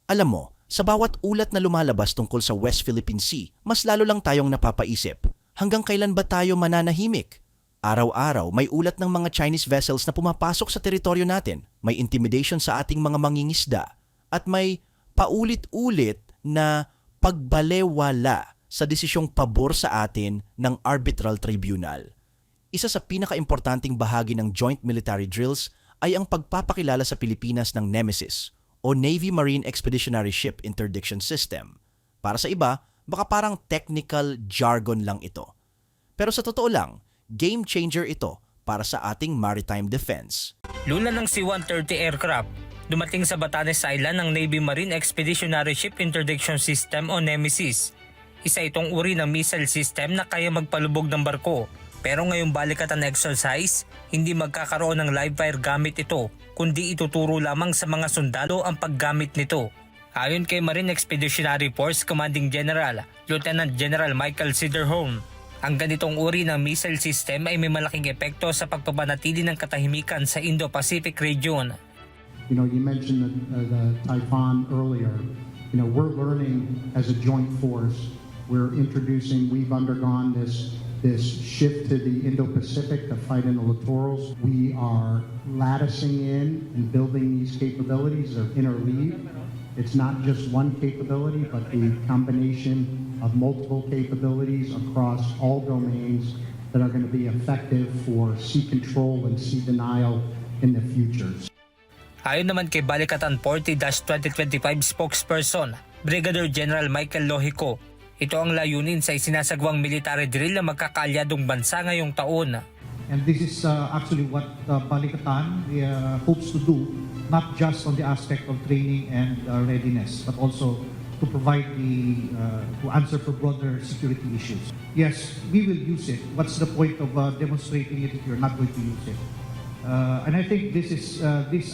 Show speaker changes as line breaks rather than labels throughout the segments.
Alam mo, sa bawat ulat na lumalabas tungkol sa West Philippine Sea, mas lalo lang tayong napapaisip. Hanggang kailan ba tayo mananahimik? Araw-araw may ulat ng mga Chinese vessels na pumapasok sa teritoryo natin. May intimidation sa ating mga mangingisda. At may paulit-ulit na pagbalewala sa desisyong pabor sa atin ng arbitral tribunal. Isa sa pinakaimportanteng bahagi ng joint military drills ay ang pagpapakilala sa Pilipinas ng Nemesis o Navy Marine Expeditionary Ship Interdiction System. Para sa iba, baka parang technical jargon lang ito. Pero sa totoo lang, game changer ito para sa ating maritime defense.
Luna ng C-130 aircraft, dumating sa Batanes Island ng Navy Marine Expeditionary Ship Interdiction System o Nemesis. Isa itong uri ng missile system na kaya magpalubog ng barko. Pero ngayong balikatan exercise, hindi magkakaroon ng live fire gamit ito, kundi ituturo lamang sa mga sundalo ang paggamit nito. Ayon kay Marine Expeditionary Force Commanding General Lieutenant General Michael Cederholm, ang ganitong uri ng missile system ay may malaking epekto sa pagpapanatili ng katahimikan sa Indo-Pacific region.
You mentioned the Typhoon earlier. We're learning as a joint force. We've undergone this shift to the Indo-Pacific to fight in the littorals. We are latticing in and building these capabilities of interleave. It's not just one capability, but the combination of multiple capabilities across all domains that are going to be effective for sea control and sea denial in the future.
Ayon naman kay Balikatan 40-2025 spokesperson, Brigadier General Michael Lohico, ito ang layunin sa isinasagawang military drill na magkakaalyadong bansa ngayong taon.
And this is actually what Balikatan hopes to do, not just on the aspect of training and readiness, but also to provide to answer for broader security issues. Yes, we will use it. What's the point of demonstrating it if you're not going to use it? And I think this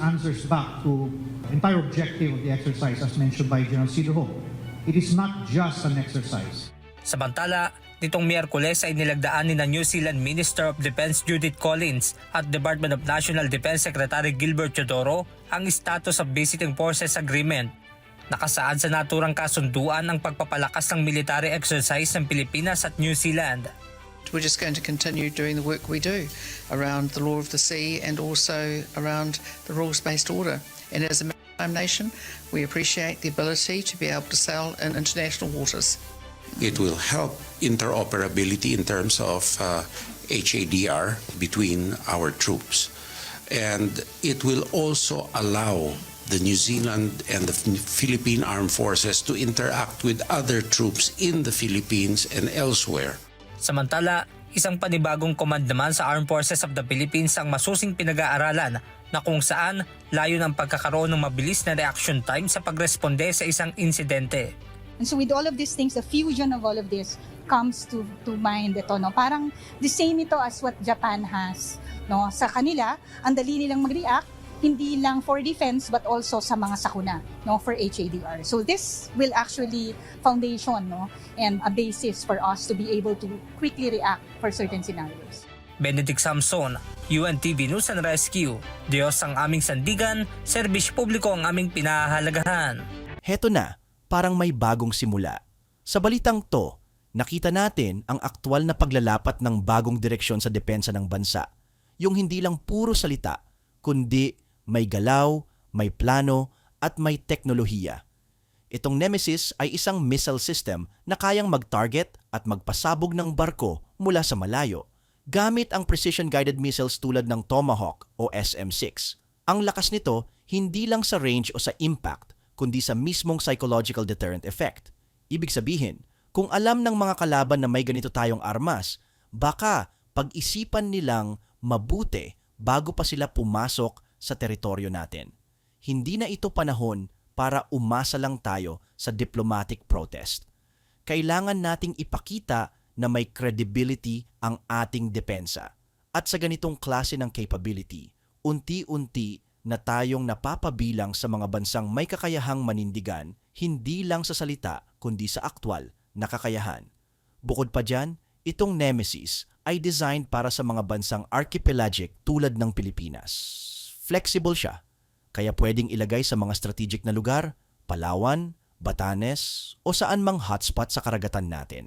answers back to the entire objective of the exercise as mentioned by General Cederholm. It is not just an exercise.
Samantala, nitong Miyerkules ay nilagdaan ni New Zealand Minister of Defense Judith Collins at Department of National Defense Secretary Gilbert Teodoro ang Status of Visiting Forces Agreement. Nakasaad sa naturang kasunduan ang pagpapalakas ng military exercise ng Pilipinas at New Zealand.
We're just going to continue doing the work we do around the law of the sea and also around the rules-based order. And as a maritime nation, we appreciate the ability to be able to sail in international waters.
It will help interoperability in terms of HADR between our troops. And it will also allow the New Zealand and the Philippine Armed Forces to interact with other troops in the Philippines and elsewhere.
Samantala, isang panibagong command naman sa Armed Forces of the Philippines ang masusing pinag-aaralan na kung saan layo ng pagkakaroon ng mabilis na reaction time sa pagresponde sa isang insidente.
And so with all of these things, the fusion of all of this comes to mind ito, no? Parang the same ito as what Japan has, no? Sa kanila, ang dali nilang mag-react, hindi lang for defense but also sa mga sakuna, no, for HADR. So this will actually foundation, no, and a basis for us to be able to quickly react for certain scenarios.
Benedict Samson, UNTV News and Rescue. Diyos ang aming sandigan, serbisyo publiko ang aming pinahahalagahan.
Heto na, parang may bagong simula. Sa balitang to, nakita natin ang aktwal na paglalapat ng bagong direksyon sa depensa ng bansa. Yung hindi lang puro salita, kundi may galaw, may plano, at may teknolohiya. Itong Nemesis ay isang missile system na kayang mag-target at magpasabog ng barko mula sa malayo, gamit ang precision-guided missiles tulad ng Tomahawk o SM-6. Ang lakas nito hindi lang sa range o sa impact, kundi sa mismong psychological deterrent effect. Ibig sabihin, kung alam ng mga kalaban na may ganito tayong armas, baka pag-isipan nilang mabuti bago pa sila pumasok sa teritoryo natin. Hindi na ito panahon para umasa lang tayo sa diplomatic protest. Kailangan nating ipakita na may credibility ang ating depensa. At sa ganitong klase ng capability, unti-unti na tayong napapabilang sa mga bansang may kakayahang manindigan, hindi lang sa salita kundi sa aktwal na kakayahan. Bukod pa dyan, itong Nemesis ay designed para sa mga bansang archipelagic tulad ng Pilipinas. Flexible siya, kaya pwedeng ilagay sa mga strategic na lugar, Palawan, Batanes o saan mang hotspot sa karagatan natin.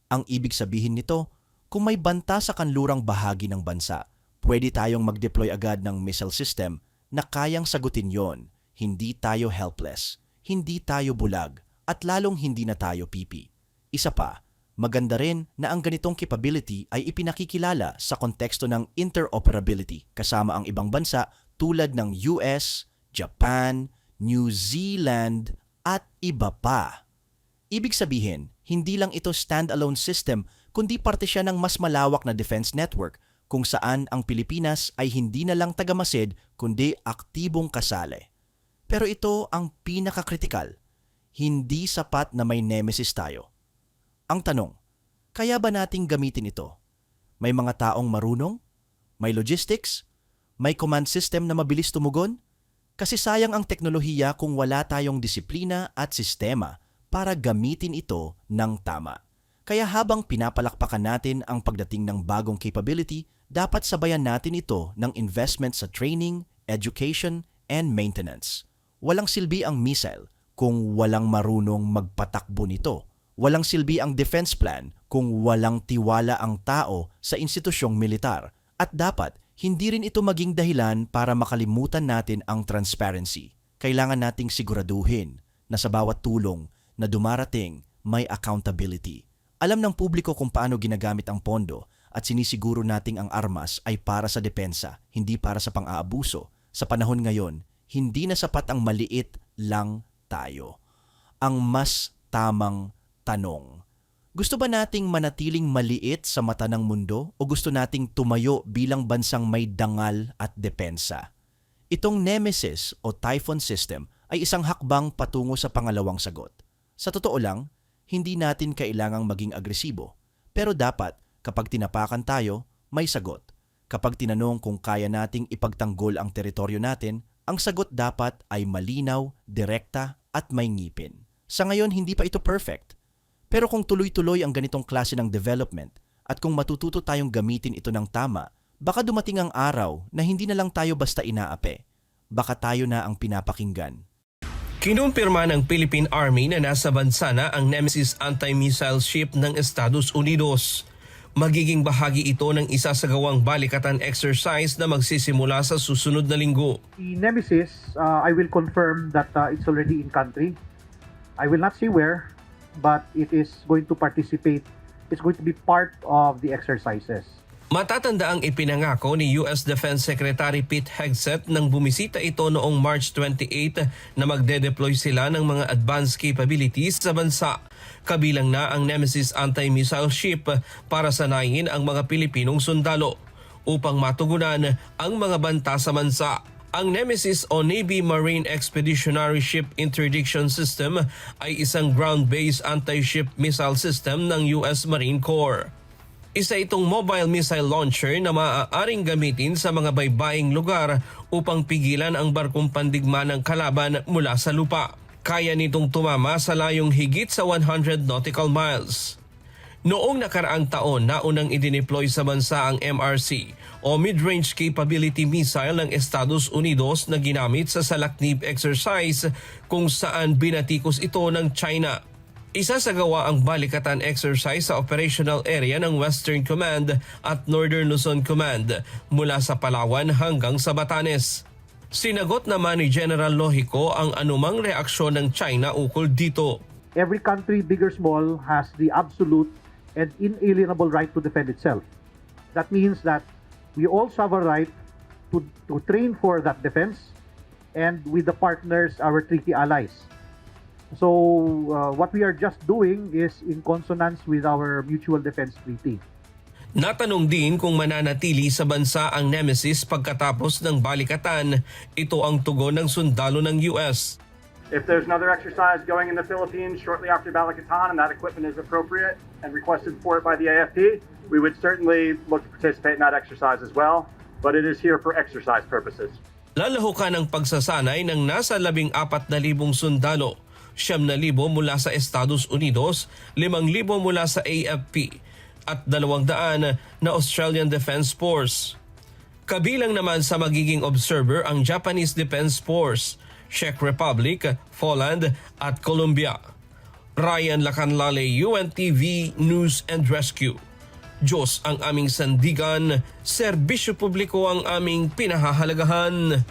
Ang ibig sabihin nito, kung may banta sa kanlurang bahagi ng bansa, pwede tayong mag-deploy agad ng missile system na kayang sagutin yon. Hindi tayo helpless, hindi tayo bulag, at lalong hindi na tayo pipi. Isa pa, maganda rin na ang ganitong capability ay ipinakikilala sa konteksto ng interoperability kasama ang ibang bansa tulad ng US, Japan, New Zealand, at iba pa. Ibig sabihin, hindi lang ito standalone system kundi parte siya ng mas malawak na defense network kung saan ang Pilipinas ay hindi na lang tagamasid kundi aktibong kasali. Pero ito ang pinakakritikal. Hindi sapat na may nemesis tayo. Ang tanong, kaya ba nating gamitin ito? May mga taong marunong? May logistics? May command system na mabilis tumugon? Kasi sayang ang teknolohiya kung wala tayong disiplina at sistema para gamitin ito ng tama. Kaya habang pinapalakpakan natin ang pagdating ng bagong capability, dapat sabayan natin ito ng investment sa training, education, and maintenance. Walang silbi ang missile kung walang marunong magpatakbo nito. Walang silbi ang defense plan kung walang tiwala ang tao sa institusyong militar. At dapat, hindi rin ito maging dahilan para makalimutan natin ang transparency. Kailangan nating siguraduhin na sa bawat tulong na dumarating may accountability. Alam ng publiko kung paano ginagamit ang pondo at sinisiguro nating ang armas ay para sa depensa, hindi para sa pang-aabuso. Sa panahon ngayon, hindi na sapat ang maliit lang tayo. Ang mas tamang tanong, gusto ba nating manatiling maliit sa mata ng mundo o gusto nating tumayo bilang bansang may dangal at depensa? Itong Nemesis o Typhoon system ay isang hakbang patungo sa pangalawang sagot. Sa totoo lang, hindi natin kailangang maging agresibo. Pero dapat, kapag tinapakan tayo, may sagot. Kapag tinanong kung kaya nating ipagtanggol ang teritoryo natin, ang sagot dapat ay malinaw, direkta at may ngipin. Sa ngayon, hindi pa ito perfect. Pero kung tuloy-tuloy ang ganitong klase ng development at kung matututo tayong gamitin ito ng tama, baka dumating ang araw na hindi na lang tayo basta inaapi. Baka tayo na ang pinapakinggan.
Kinumpirma ng Philippine Army na nasa bansa na ang Nemesis anti-missile ship ng Estados Unidos. Magiging bahagi ito ng isasagawang balikatan exercise na magsisimula sa susunod na linggo.
The Nemesis, I will confirm that it's already in country. I will not say where, but it is going to participate. It's going to be part of the exercises.
Matatanda ang ipinangako ni US Defense Secretary Pete Hegseth nang bumisita ito noong March 28 na magde-deploy sila ng mga advanced capabilities sa bansa. Kabilang na ang Nemesis anti-missile ship para sanayin ang mga Pilipinong sundalo upang matugunan ang mga banta sa bansa. Ang Nemesis o Navy Marine Expeditionary Ship Interdiction System ay isang ground-based anti-ship missile system ng US Marine Corps. Isa itong mobile missile launcher na maaaring gamitin sa mga baybaying lugar upang pigilan ang barkong pandigma ng kalaban mula sa lupa. Kaya nitong tumama sa layong higit sa 100 nautical miles. Noong nakaraang taon, naunang idineploy sa bansa ang MRC o Mid-Range Capability Missile ng Estados Unidos na ginamit sa Salaknib exercise kung saan binatikos ito ng China. Isasagawa ang balikatan exercise sa operational area ng Western Command at Northern Luzon Command mula sa Palawan hanggang sa Batanes. Sinagot naman ni General Lohico ang anumang reaksyon ng China ukol dito.
Every country, big or small, has the absolute and inalienable right to defend itself. That means that we also have a right to train for that defense and with the partners, our treaty allies. So what we are just doing is in consonance with our mutual defense treaty.
Natanong din kung mananatili sa bansa ang Nemesis pagkatapos ng balikatan. Ito ang tugon ng sundalo ng US.
If there's another exercise going in the Philippines shortly after Balikatan and that equipment is appropriate and requested for it by the AFP, we would certainly look to participate in that exercise as well, but it is here for exercise purposes.
Lalahukan ang pagsasanay ng nasa 14,000 sundalo, 9,000 mula sa Estados Unidos, 5,000 mula sa AFP at 200 na Australian Defense Force. Kabilang naman sa magiging observer ang Japanese Defense Force, Czech Republic, Poland at Colombia. Ryan Lacanlale, UNTV News and Rescue. Diyos ang aming sandigan, serbisyo publiko ang aming pinahahalagahan.